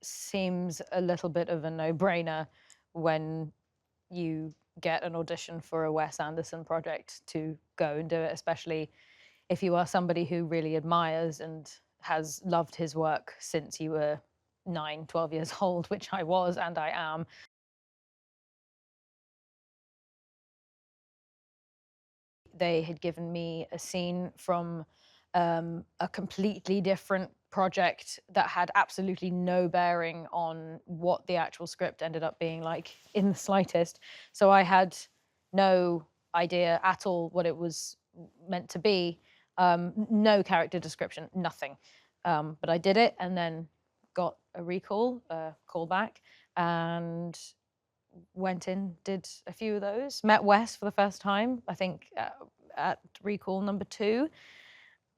seems a little bit of a no-brainer when you get an audition for a Wes Anderson project to go and do it, especially if you are somebody who really admires and has loved his work since you were 9, 12 years old, which I was and I am. They had given me a scene from a completely different project that had absolutely no bearing on what the actual script ended up being like in the slightest. So I had no idea at all what it was meant to be. No character description, nothing. But I did it and then got a callback, and went in, did a few of those. Met Wes for the first time, I think, at recall number 2.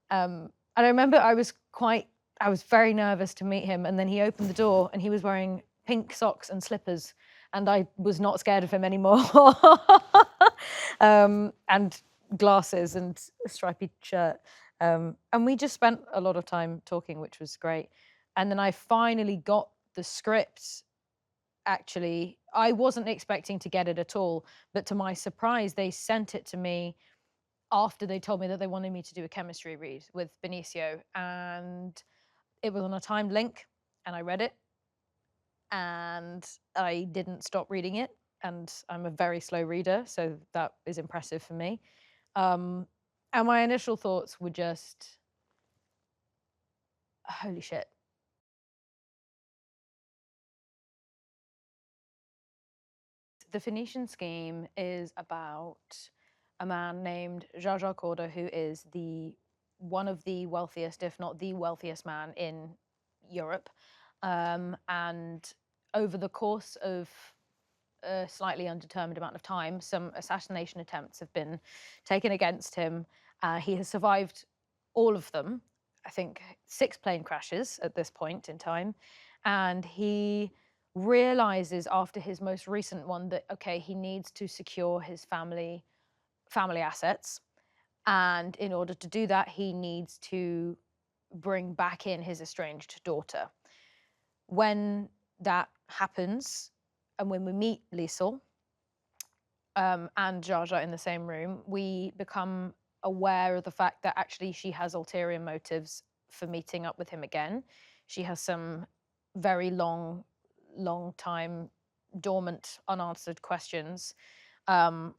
And I remember I was very nervous to meet him, and then he opened the door and he was wearing pink socks and slippers, and I was not scared of him anymore. And glasses and a stripy shirt. And we just spent a lot of time talking, which was great. And then I finally got the script. Actually, I wasn't expecting to get it at all, but to my surprise, they sent it to me after they told me that they wanted me to do a chemistry read with Benicio, and it was on a timed link, and I read it, and I didn't stop reading it, and I'm a very slow reader, so that is impressive for me. And my initial thoughts were just, holy shit. The Phoenician scheme is about a man named Zsa-zsa Korda, who is one of the wealthiest, if not the wealthiest man in Europe. And over the course of a slightly undetermined amount of time, some assassination attempts have been taken against him. He has survived all of them, I think 6 plane crashes at this point in time. And he realizes after his most recent one that, okay, he needs to secure his family assets. And in order to do that, he needs to bring back in his estranged daughter. When that happens, and when we meet Liesl and Zsa-zsa in the same room, we become aware of the fact that actually she has ulterior motives for meeting up with him again. She has some very long time dormant, unanswered questions, and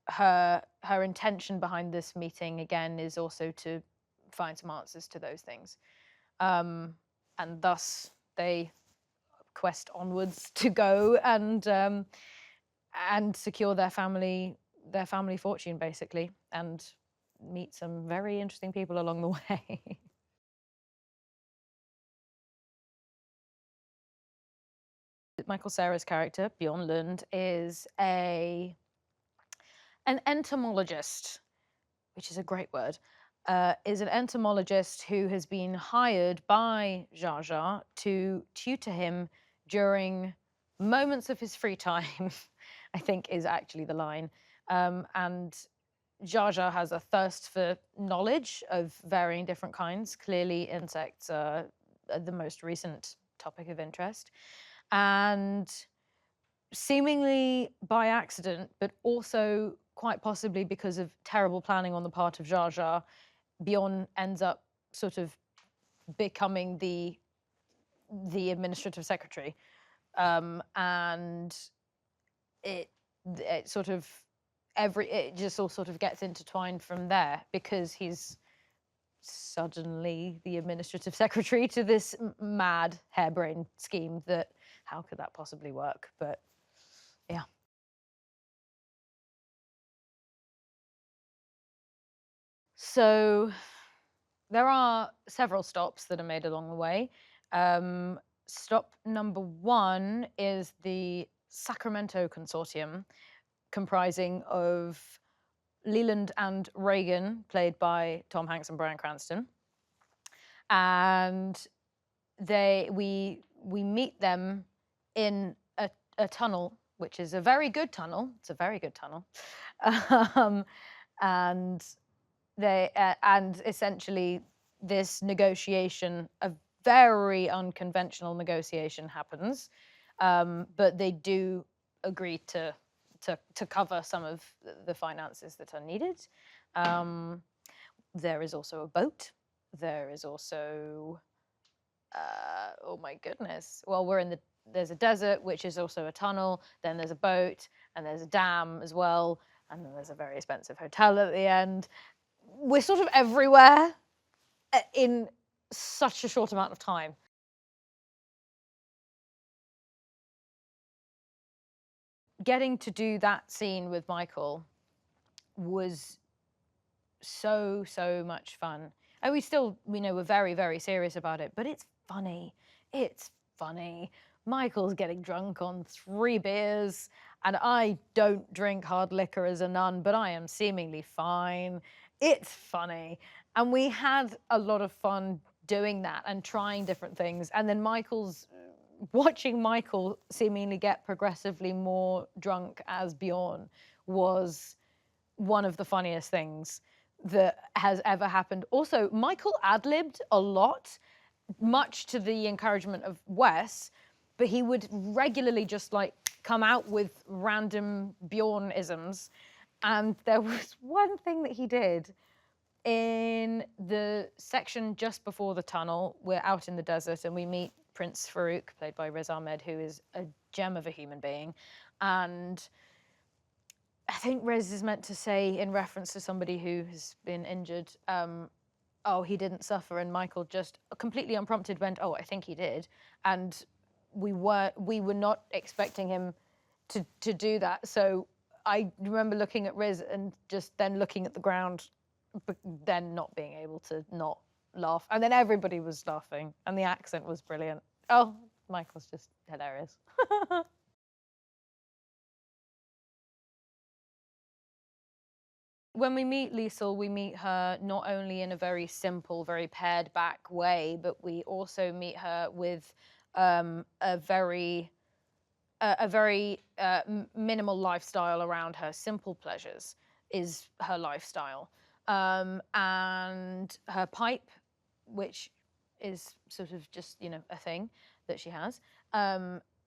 her intention behind this meeting again is also to find some answers to those things, and thus they quest onwards to go and secure their family fortune, basically, and meet some very interesting people along the way. Michael Cera's character, Bjorn Lund, is an entomologist, which is a great word, is an entomologist who has been hired by Zsa-zsa to tutor him during moments of his free time, I think is actually the line. And Zsa-zsa has a thirst for knowledge of varying different kinds. Clearly, insects are the most recent topic of interest. And seemingly by accident, but also quite possibly because of terrible planning on the part of Zsa-zsa, Bjorn ends up sort of becoming the administrative secretary. And it sort of it just all sort of gets intertwined from there, because he's suddenly the administrative secretary to this mad harebrained scheme that, how could that possibly work? But yeah. So there are several stops that are made along the way. Stop number 1 is the Sacramento Consortium, comprising of Leland and Reagan, played by Tom Hanks and Bryan Cranston. And we meet them in a tunnel, which is a very good tunnel. It's a very good tunnel. And essentially this negotiation of very unconventional negotiation happens, but they do agree to cover some of the finances that are needed. There is also a boat. There is also, oh my goodness. Well, there's a desert, which is also a tunnel. Then there's a boat, and there's a dam as well. And then there's a very expensive hotel at the end. We're sort of everywhere in such a short amount of time. Getting to do that scene with Michael was so much fun. And we're very, very serious about it, but it's funny. It's funny. Michael's getting drunk on 3 beers, and I don't drink hard liquor as a nun, but I am seemingly fine. It's funny. And we had a lot of fun doing that and trying different things. And then watching Michael seemingly get progressively more drunk as Bjorn was one of the funniest things that has ever happened. Also, Michael ad-libbed a lot, much to the encouragement of Wes, but he would regularly just like come out with random Bjorn-isms. And there was one thing that he did in the section just before the tunnel. We're out in the desert and we meet Prince Farouk, played by Riz Ahmed, who is a gem of a human being. And I think Riz is meant to say, in reference to somebody who has been injured, oh, he didn't suffer. And Michael just completely unprompted went, oh, I think he did. And we were not expecting him to do that. So I remember looking at Riz and just then looking at the ground, but then not being able to not laugh. And then everybody was laughing and the accent was brilliant. Oh, Michael's just hilarious. When we meet Liesl, we meet her not only in a very simple, very pared back way, but we also meet her with a very minimal lifestyle around her. Simple pleasures is her lifestyle. And her pipe, which is sort of just, a thing that she has,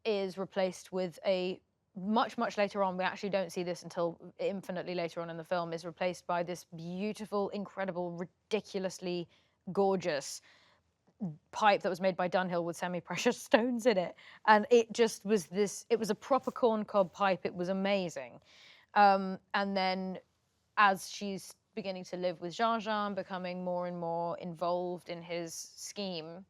is replaced with a much later on, we actually don't see this until infinitely later on in the film, is replaced by this beautiful, incredible, ridiculously gorgeous pipe that was made by Dunhill with semi-precious stones in it. And it just was it was a proper corncob pipe. It was amazing. And then as she's beginning to live with Zsa-zsa and becoming more and more involved in his scheme,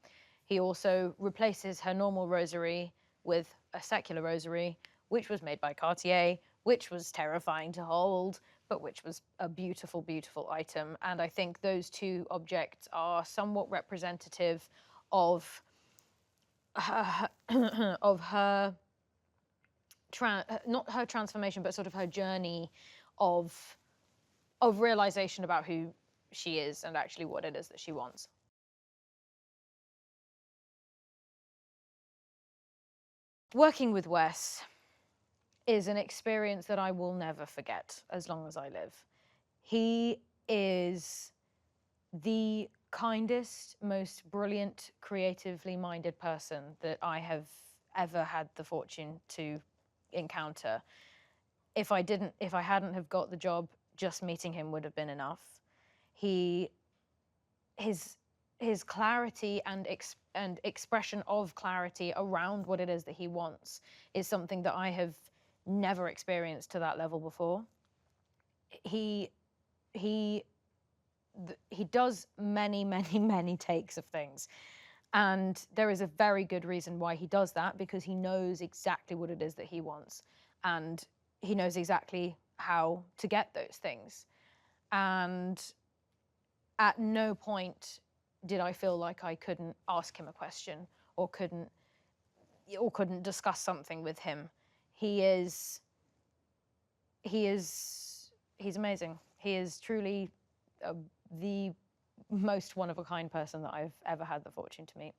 he also replaces her normal rosary with a secular rosary, which was made by Cartier, which was terrifying to hold, but which was a beautiful, beautiful item. And I think those two objects are somewhat representative of her, not her transformation, but sort of her journey of realization about who she is and actually what it is that she wants. Working with Wes is an experience that I will never forget as long as I live. He is the kindest, most brilliant, creatively minded person that I have ever had the fortune to encounter. If I hadn't have got the job, just meeting him would have been enough. His clarity and expression of clarity around what it is that he wants is something that I have never experienced to that level before. He does many takes of things, and there is a very good reason why he does that, because he knows exactly what it is that he wants, and he knows exactly how to get those things. And at no point did I feel like I couldn't ask him a question or couldn't discuss something with him. He's amazing. He is truly the most one-of-a-kind person that I've ever had the fortune to meet.